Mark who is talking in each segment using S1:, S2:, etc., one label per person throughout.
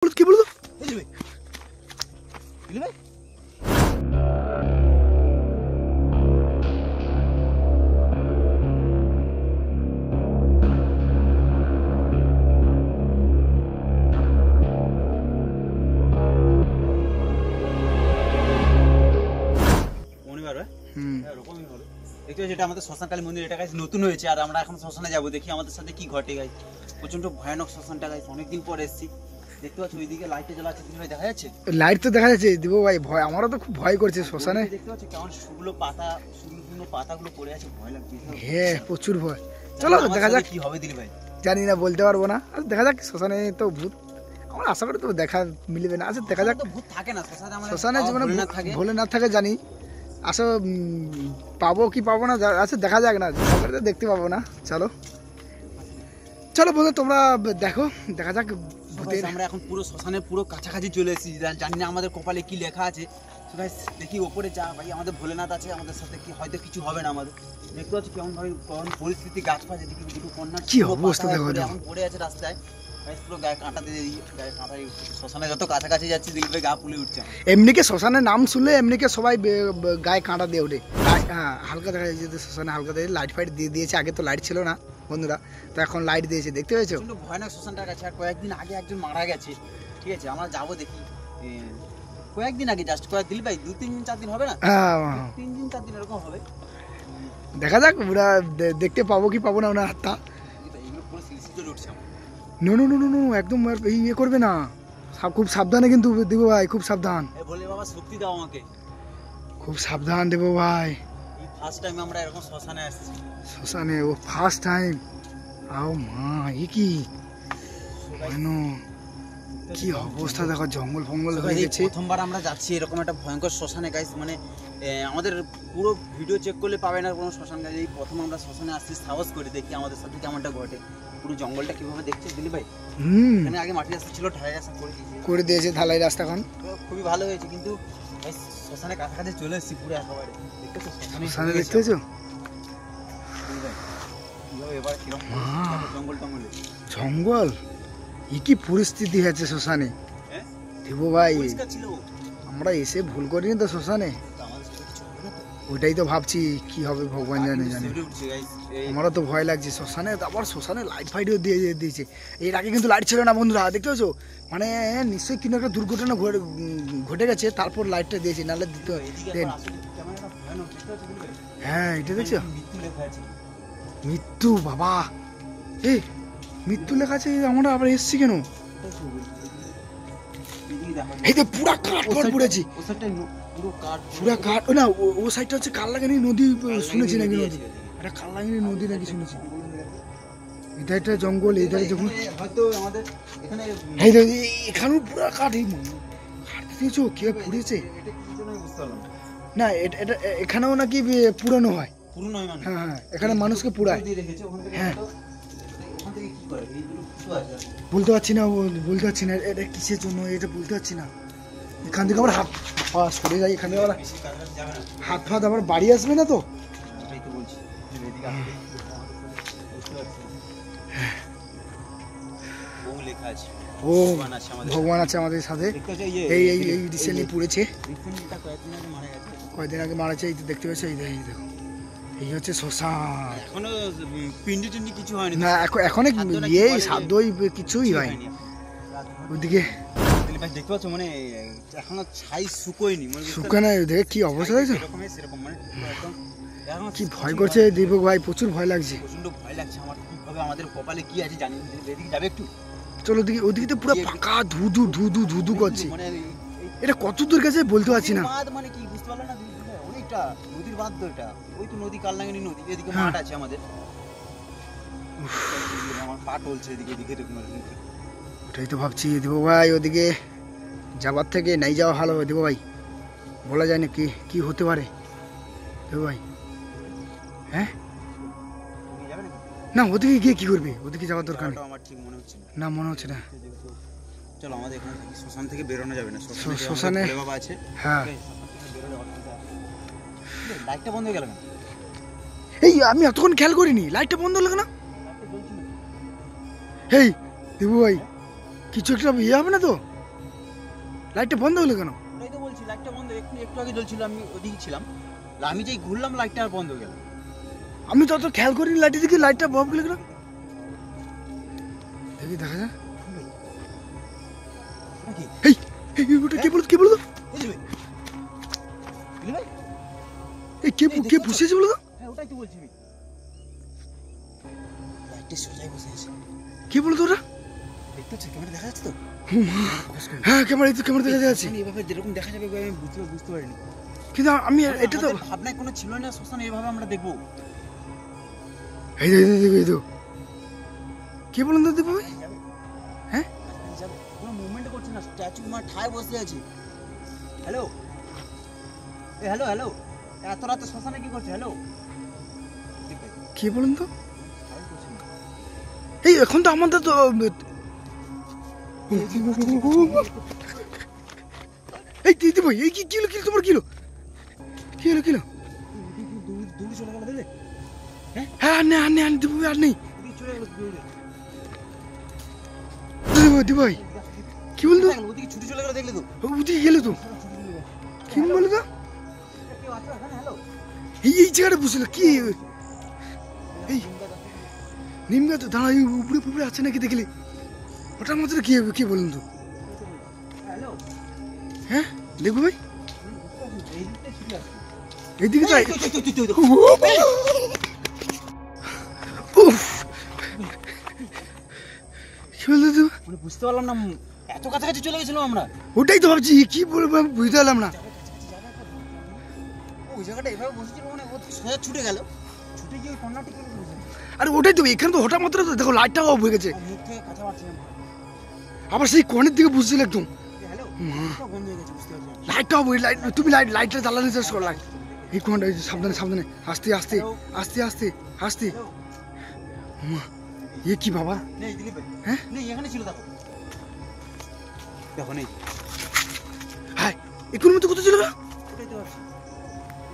S1: কি বলতো
S2: যেটা আমাদের শ্মশানকালী মন্দির, এটা গাইস নতুন হয়েছে আর আমরা এখন শ্মশানে যাবো, দেখি আমাদের সাথে কি ঘটে। গাইস প্রচন্ড ভয়ানক শ্মশানটা, গাইস অনেকদিন পর এসেছি। দেখতে পাচ্ছ ওইদিকে লাইটে জ্বলা আছে, ভাই দেখা যাচ্ছে?
S1: লাইট তো দেখা যাচ্ছে দিব ভাই, ভয় আমারও তো খুব ভয় করছে শ্মশানে।
S2: দেখতে পাচ্ছ কেমন শুকনো পাতাগুলো পড়ে আছে, ভয় লাগছে।
S1: হ্যাঁ প্রচুর ভয়। চলো দেখা যাক
S2: কি হবে দিলি ভাই,
S1: জানি না, বলতে পারবো না। দেখা যাক, শ্মশানে তো ভূত আমরা আশা করি তো দেখা মিলবে না। আচ্ছা দেখা যাক,
S2: ভূত থাকে না
S1: শ্মশানে জীবনে ভোলে না থাকে জানি, আসো পাবো কি পাবো না, আচ্ছা দেখা যাক না, তো দেখতে পাবো না। চলো চলো বন্ধু তোমরা দেখো, দেখা যাক।
S2: আমরা এখন পুরো শ্মশানের পুরো কাছাকাছি চলে এসেছি, জানি না আমাদের কপালে কি লেখা আছে। দেখি ওপরে যা ভাই, আমাদের ভোলেনাথ আছে আমাদের সাথে, কি হয়তো কিছু হবে না আমাদের। দেখতে পাচ্ছি কেমন ভাই কোন পরিস্থিতি, গাছপালা যেদিকে দুটো কন্যা
S1: কি অবস্থা দেখো,
S2: এখন পড়ে আছে রাস্তায়। পুরো গায়ে কাঁটা দিয়ে গায়ে কাঁটা, শ্মশানে যত কাছাকাছি যাচ্ছি দেখবে গা ফুলে উঠছে।
S1: এমনিকে শ্মশানের নাম শুনলে এমনিকে সবাই গায়ে কাঁটা দিয়ে ওঠে। হ্যাঁ হালকা দেখা যাচ্ছে শ্মশানে, হালকা দিয়ে লাইট ফাইট দিয়ে দিয়েছে। আগে তো লাইট ছিল না বন্ধুরা, তো এখন লাইট দিয়েছে, দেখতে পেয়েছো?
S2: ভয়ানক শ্মশানটার কাছে। আর কয়েকদিন আগে একজন মারা গেছে, ঠিক আছে? আমরা যাবো দেখি, কয়েকদিন আগে, জাস্ট কয়েকদিন ভাই, 2-3 দিন 4 দিন হবে না, 3 দিন 4 দিন এরকম হবে।
S1: দেখা যাক ওরা দেখতে পাবো কি পাবো না ওনার হাতটা। No no no no no, একদম ইয়ে করবে না, খুব সাবধানে কিন্তু দেবো ভাই, খুব সাবধান।
S2: বলে বাবা শক্তি দাও আমাকে,
S1: খুব সাবধান দেবো ভাই।
S2: এই ফার্স্ট টাইম আমরা এরকম শ্মশানে আসছি।
S1: শ্মশানে ও ফার্স্ট টাইম। আও মা, এ কি কি অবস্থা দেখো, জঙ্গল ফঙ্গল হয়ে গেছে।
S2: প্রথমবার আমরা যাচ্ছি এরকম একটা ভয়ঙ্কর শ্মশানে গাইস, মানে আমাদের পুরো ভিডিও চেক করলে পাবে না কোনো শ্মশান গাইস। এই প্রথম আমরা শ্মশানে আসছি, সাহস করে দেখি আমাদের সাথে কেমনটা ঘটে। পুরো জঙ্গলটা কিভাবে দেখছে দিলি ভাই। এখানে আগে মাটির রাস্তা ছিল, ঢালাই রাস্তা করে দিয়েছে
S1: ঢালাই রাস্তা, এখন
S2: খুবই ভালো হয়েছে। কিন্তু শ্মশানে কাছাকাছি চলে এসেছি পুরো একেবারে,
S1: শ্মশানে দেখতেছো
S2: এবার কিরকম জঙ্গল টঙ্গলে,
S1: জঙ্গল এ কি পরিস্থিতি আছে শ্মশানে দেবো ভাই। আমরা এসে ভুল করিনি তো শ্মশানে, ওইটাই তো ভাবছি কি হবে ভগবান জানে। আমারও তো ভয় লাগছে শ্মশানে, আবার শ্মশানে লাইট ফাইটও দিয়ে দিয়েছে। এর আগে কিন্তু লাইট ছিল না বন্ধুরা, দেখতে পাচ্ছ? মানে নিশ্চয়ই কোনো একটা দুর্ঘটনা ঘটে গেছে, তারপর লাইটটা দিয়েছে, নাহলে দিতে। হ্যাঁ এটা দেখছো, মৃত্যু বাবা, এই মৃত্যু লেখা আছে। আমরা আবার এসছি কেন? এই যে পুরা কাঠ পড়েছি, পুরা কাঠ না, ও সাইডটা হচ্ছে কাললাগানি নদী, শুনেছি নাকি? নদী এটা কাললাগানি নদী নাকি শুনেছি। এটা একটা জঙ্গল, এই ধারে যখন এখানেও পুরা কাঠ, এই কাঠ দিয়েছো কে পুড়েছে না? এটা এখানেও নাকি পুরানো হয়। হ্যাঁ হ্যাঁ, এখানে মানুষকে পুড়ায়। হ্যাঁ বলতে পারছি না, এটা কিসের জন্য এটা বলতে পারছি না। এখান থেকে আবার হাত পা সরে যায়, এখান থেকে আবার হাত ফাত আবার বাড়ি আসবে না তো। ও ভগবান আছে আমাদের সাথে। এই এই এই রিসেন্টলি পুড়েছে, কয়েকদিন আগে মারা গেছে। এই তো দেখতে পাচ্ছ, এই দেখো, এই হচ্ছে শ্মশান।
S2: এখনো পিন্ডি টিন্ডি কিছু হয়নি
S1: না, এখন এই সাদ্যই কিছুই হয়নি। ওইদিকে
S2: দেখতে পাচ্ছ, মানে এখনো ছাই শুকোয়নি,
S1: শুকানো। দেখে কি অবস্থা দেখছো, কি ভয় করছে দীপক ভাই, প্রচুর ভয় লাগছে,
S2: প্রচন্ড ভয় লাগছে আমার। কিভাবে আমাদের কপালে কি আছে জানি। এদিকে যাবে একটু,
S1: চলো দিকে, ওদিকে তো পুরো ফাঁকা, ধুধু ধুধু ধুধু করছে। এটা কত দূর গেছে বলতে পারছি না।
S2: মানে কি বুঝতে পারলে না, অনেকটা নদীর বাঁধ তো এটা। ওই তো নদী, কালনাগিনী নদী, এদিকে মাঠ আছে আমাদের। আমার পা টলছে এদিকে, এদিকে
S1: ওটাই তো ভাবছি দেবো ভাই, ওদিকে যাবার থেকে নাই যাওয়া ভালো হবে দেবো ভাই। বলা যায় না কি হতে পারে দেবো ভাই। হ্যাঁ না, ওদিকে গিয়ে কি করবে? ওদিকে যাওয়ার দরকার নেই,
S2: আমার ঠিক মনে হচ্ছে
S1: না, মনে হচ্ছে না।
S2: চলো আমাদের এখান থেকে শ্মশান থেকে বেরোনো যাবে না,
S1: শ্মশানে
S2: বাবা আছে।
S1: হ্যাঁ
S2: লাইটটা বন্ধ হয়ে গেল না,
S1: এই আমি এতক্ষণ খেয়াল করিনি, লাইটটা বন্ধ হলো না। এই দেবু ভাই কিছু একটা ইয়ে হবে না তো? লাইটটা বন্ধ হলো কেন?
S2: ওটাই তো বলছি, লাইটটা বন্ধ, একটু আগে জ্বলছিল, আমি ওদিকে ছিলাম, আমি যেই ঘুরলাম লাইটটা আর বন্ধ হয়ে গেল।
S1: আমি তো অত খেয়াল করিনি লাইটের দিকে, লাইটটা বন্ধ গেল কেন? দেখি দেখা যায়।
S2: নাকি
S1: এই এই, ওটা কে বলতো, কে বলতো?
S2: দিলি ভাই,
S1: এই কে বসেছে বলো তো?
S2: হ্যাঁ ওটাই তো বলছি আমি, লাইটটা সোজাই বসে আছে।
S1: কে বলতো ওটা?
S2: দেখতে পাচ্ছ ক্যামেরা দেখা যাচ্ছে তো?
S1: হ্যাঁ ক্যামেরা দেখা যাচ্ছে,
S2: এইভাবে যেরকম দেখা যাবে আমি বুঝতে পারিনি,
S1: কিন্তু আমি এটা তো
S2: ভাবনায় কোনো ছিল না শ্মশান এইভাবে আমরা দেখবো।
S1: এই তো কে বলেন তো দীপু ভাই? হ্যাঁ
S2: কোনো মুভমেন্ট করছে না, স্ট্যাচু আমার ঠায় বসে আছে। হ্যালো হ্যালো হ্যালো, এত রাতে শ্মশানে কি করছে? হ্যালো,
S1: কে বলেন তো? এই এখন তো আমাদের তো এই দিদি ভাই, এই কি কিলো তোমার কিলো
S2: দূরে চলে গেল দেখলে?
S1: হ্যাঁ আর নেই দিবু আর নেই।
S2: চলে গেল
S1: দিদি ভাই কি বলতো?
S2: ওদিকে ছুটি চলে গেল দেখলে তো?
S1: ওদিকে গেলে তো কি বলে তো?
S2: কেউ আছে এখানে? হ্যালো,
S1: এই জায়গাটা বুঝলো কি? এই নিম গাছ দাঁড়া, উপরে আছে নাকি দেখলি? ওটার মধ্যে কি বলুন তো?
S2: হ্যালো,
S1: হ্যাঁ দেখবো ভাই,
S2: এই দিকটা ছুটি আছে।
S1: এইদিকে তাই কি বলতো?
S2: মানে বুঝতে পারলাম না, এত কাছাকাছি চলে গেছিলাম আমরা।
S1: ওটাই তো ভাবছি কি বলবো, আমি বুঝতে পারলাম না।
S2: ওই জায়গাটা এভাবে বসেছিল মানে ও সোজা ছুটে গেল, ছুটে গিয়ে কর্নারটি করে বসে।
S1: আরে ওটাই তো, এখানে তো হঠাৎ মাত্র তো দেখো লাইটটা অফ হয়ে গেছে,
S2: মুখ থেকে কাঁচা পাচ্ছিলাম।
S1: আবার সেই কর্নের দিকে বুঝছিল একদম
S2: হ্যালো, বন্ধ হয়ে গেছে, বুঝতে পারছি।
S1: লাইটটা অফ, তুমি লাইটটা জ্বালানোর চেষ্টা করো। এই কোনটা, সাবধানে আস্তে এ কি বাবা?
S2: নেই দিলীপ ভাই,
S1: হ্যাঁ
S2: নেই, এখানে ছিল, দেখো নেই।
S1: হ্যাঁ এখনো মতো কোথায় ছিল?
S2: ওটাই তো ভাবছি,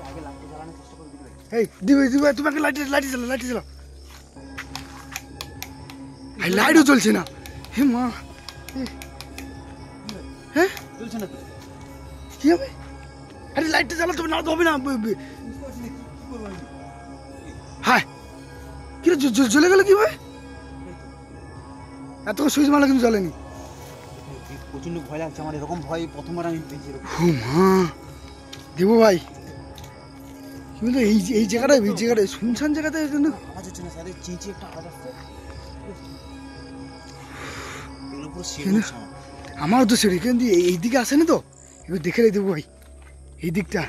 S2: আগে লাইটটা জ্বালানোর চেষ্টা করে দিলীপ ভাই।
S1: এই দিবে তুমি আগে লাইট চালাও। লাইটও জ্বলছে না, হে মা। হ্যাঁ
S2: চলছে না তো,
S1: কি হবে? আরে লাইটটা জ্বালাতে হবে, না তো হবে না।
S2: বুঝতে পারছি না কি করবো আমি।
S1: হ্যাঁ কি জ্বলে গেল কিভাবে? এত সুইচ মারলে কিন্তু জ্বলেনি।
S2: প্রচন্ড ভয় লাগছে আমার, এরকম ভয় প্রথমবার আমি পেয়েছি।
S1: ও মা দেবো ভাই, কি বলতো এই জায়গাটায় শুনশান জায়গাতে
S2: আওয়াজ হচ্ছে না, সাথে চিঁচি একটা আওয়াজ আসছে, এগুলো পুরো শিরোন আমার।
S1: আমারও তো সেটা, কিন্তু এই দিকে আসেনি তো, এবার দেখে দেবো ভাই এই দিকটা।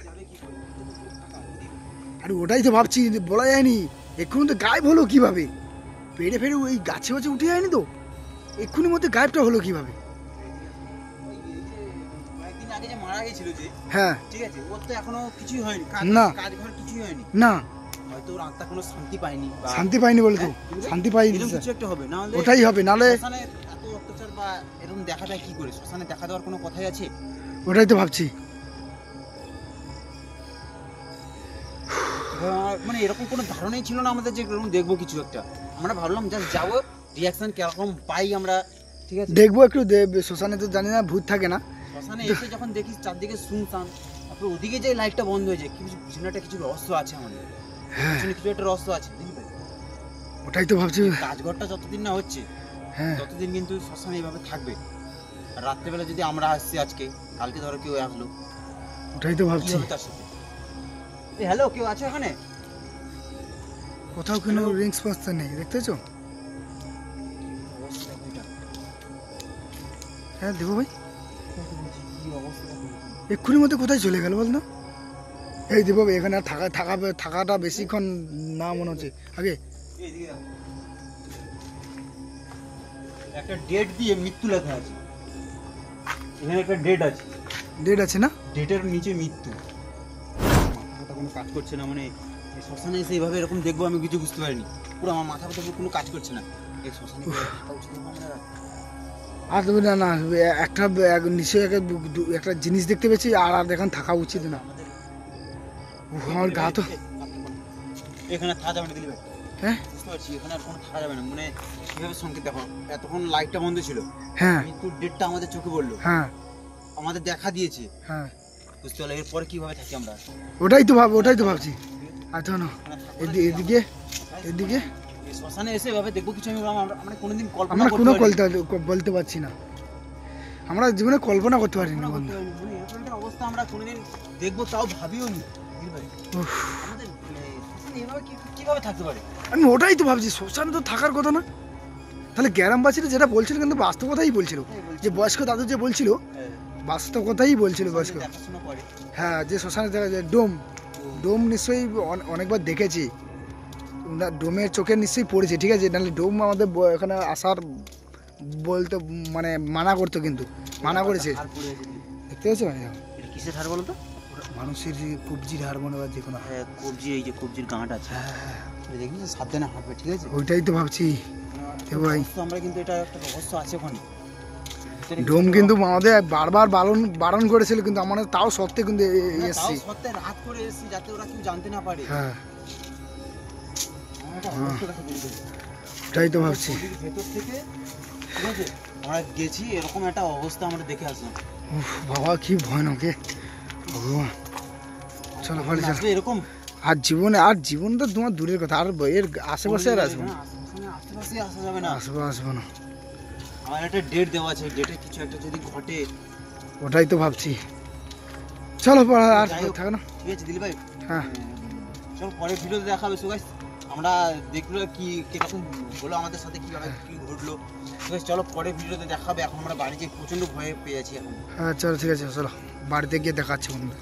S1: আরে ওটাই তো ভাবছি, বলা যায়নি এক্ষুনি তো গায়েব হলো কিভাবে? ফেরে ওই গাছে উঠে যায়নি তো, এক্ষুনি মধ্যে গায়েবটা হলো কিভাবে?
S2: কয়েকদিন আগে যে মারা গেছিল যে,
S1: হ্যাঁ
S2: ঠিক আছে, ওর তো এখনো কিছুই হয়নি,
S1: না।
S2: কাজ ঘর কিছুই হয়নি,
S1: না
S2: হয়তো ওর আত্মা কোনো শান্তি পায়নি, বা
S1: শান্তি পাইনি বলে তো, শান্তি পাইনি,
S2: এরকম কিছু একটা হবে, না হলে
S1: ওটাই হবে, নালে
S2: শ্মশানে এত অত্যাচার বা এরকম দেখা যায় কি করে? শ্মশানে দেখা দেওয়ার কোনো কথাই আছে?
S1: ওটাই তো ভাবছি।
S2: মানে এরকম কোনো ধারণাই ছিল না আমাদের যে এরকম দেখবো কিছু একটা। আমরা ভাবলাম জাস্ট যাবো, রিয়াকশন কিরকম পাই আমরা, ঠিক আছে,
S1: দেখবো একটু। শ্মশানে তো জানি না ভূত থাকে না,
S2: শ্মশানে এসে যখন দেখি চারদিকে শুনতাম, তারপর ওদিকে যে লাইটটা বন্ধ হয়ে যায়, কিছু পিছনে একটা কিছু রহস্য আছে আমাদের, পিছনে কিছু একটা রহস্য আছে, বুঝলি?
S1: ওটাই তো ভাবছি।
S2: কাজঘরটা যতদিন না হচ্ছে
S1: হ্যাঁ
S2: ততদিন কিন্তু শ্মশান এইভাবে থাকবে। আর রাত্রেবেলা যদি আমরা আসছি আজকে, কালকে ধরো কেউ আসলো,
S1: ওটাই তো
S2: কি
S1: ভাবছি।
S2: হবে তার সাথে? হ্যালো, কেউ আছে ওখানে?
S1: কোথাও কোনো রিংস পাস্তা নেই, দেখতেছো?
S2: অবস্থা দেখো এটা,
S1: হ্যাঁ দেবো ভাই,
S2: কি অবস্থা দেখো।
S1: এক্ষুনি মধ্যে কোথায় চলে গেল বল না? এই দেবো ভাই, এখানে আর থাকাটা বেশিক্ষণ না মনে হচ্ছে। আগে
S2: এইদিকে দেখো। একটা ডেট দিয়ে মৃত্যু লেখা আছে, এখানে একটা ডেট আছে,
S1: ডেট আছে না?
S2: ডেটের নিচে মৃত্যু। মাথা কোনো কাজ করছে না, মানে এই শ্মশানে এসে এইভাবে এরকম দেখবো আমি কিছু বুঝতে পারিনি, পুরো আমার মাথা ব্যথা কোনো কাজ করছে না। এই শ্মশানে কি থাকা উচিত হবে আমাদের?
S1: আর তুমি না একটা নিশ্চয়ই একটা জিনিস দেখতে পেয়েছি, আর এখন থাকা উচিত না। আমার গা তো,
S2: এখানে থাকা যাবে না দিলি ভাই,
S1: হ্যাঁ
S2: বুঝতে পারছি, এখানে আর কোনো থাকা যাবে না। মানে কিভাবে সংকেত দেখো, এতক্ষণ লাইটটা বন্ধ ছিল,
S1: হ্যাঁ
S2: মৃত্যুর ডেটটা আমাদের চোখে পড়লো,
S1: হ্যাঁ
S2: আমাদের দেখা দিয়েছে,
S1: হ্যাঁ
S2: বুঝতে পারলে এরপরে কিভাবে থাকি আমরা?
S1: ওটাই তো ভাবছি। আচ্ছা না এদিকে এদিকে
S2: এই শ্মশানে এসে এভাবে দেখবো কিছু আমরা কোনোদিন কল্পনা
S1: আমরা
S2: করতে
S1: কোনো
S2: পারিনি।
S1: বলতে পারছি না, আমরা জীবনে কল্পনা করতে পারিনি বন্ধু।
S2: মানে এরকম একটা অবস্থা আমরা কোনোদিন দেখবো তাও ভাবিও নি।
S1: উফ,
S2: আমাদের শ্মশানে এভাবে কিভাবে থাকতে পারে?
S1: আমি ওটাই তো ভাবছি, শ্মশানে তো থাকার কথা না। তাহলে গ্রামবাসীরা যেটা বলছিল কিন্তু বাস্তব কথাই বলছিল, যে বয়স্ক দাদু যে বলছিল বাস্তব কথাই বলছিল বয়স্ক।
S2: দেখাশোনা করে।
S1: হ্যাঁ, যে শ্মশানে দেখা যায় ডোম নিশ্চয়ই অনেকবার দেখেছি, ডোমের চোখে নিশ্চয়ই পড়েছে, ঠিক আছে। নাহলে ডোম আমাদের এখানে আসার বলতো, মানে মানা করতো, কিন্তু মানা করেছে।
S2: হাড় পড়ে আছে।
S1: দেখতে পাচ্ছ ভাই,
S2: এটা কিসের হাড় বলো তো?
S1: মানুষের যে কবজির হাড় মনে হয় যে কোনো।
S2: হ্যাঁ, কবজি, এই যে কবজির গাঁট আছে, দেখবি তো সাবধানে হাঁটবে, ঠিক আছে?
S1: ওইটাই তো ভাবছি ভাই।
S2: রহস্য, আমরা কিন্তু এটা একটা রহস্য আছে ওখানে।
S1: ডোম কিন্তু আমাদের বারবার বারণ করেছিল, কিন্তু আমাদের তাও সত্ত্বে কিন্তু এসছি।
S2: তাও সত্যি রাত করে এসেছি যাতে ওরা কেউ জানতে না পারে।
S1: হ্যাঁ,
S2: আমরা একটা রহস্য দেখা দিয়েছি।
S1: ওটাই তো ভাবছি।
S2: গলির ভেতর থেকে, ঠিক আছে, আমরা গেছি, এরকম একটা অবস্থা আমরা দেখে আসলাম।
S1: উফ, বাবা কি ভয়ানক এ, ভগবান। চলো ভালো চলো।
S2: আসবে এরকম
S1: আর জীবন তো তোমার দূরের কথা, আর এর আশেপাশে আর আসবো না।
S2: আশেপাশে আসা যাবে না।
S1: আসবো না।
S2: আমার একটা ডেট দেওয়া আছে, ডেটে কিছু একটা যদি ঘটে।
S1: ওটাই তো ভাবছি। চলো আর
S2: যাই হোক,
S1: থাকো না।
S2: ঠিক আছে দিলীপ ভাই,
S1: হ্যাঁ,
S2: চলো পরের ভিডিওতে দেখা হবে। সো গাইস, আমরা দেখলো কিরকম হলো আমাদের সাথে, কিভাবে কি ঘটলো। ঠিক আছে, চলো পরের ভিডিওতে দেখা হবে। এখন আমরা বাড়ি যেয়ে প্রচন্ড ভয় পেয়ে আছি এখন।
S1: হ্যাঁ চলো ঠিক আছে, চলো বাড়িতে গিয়ে দেখাচ্ছি বন্ধু।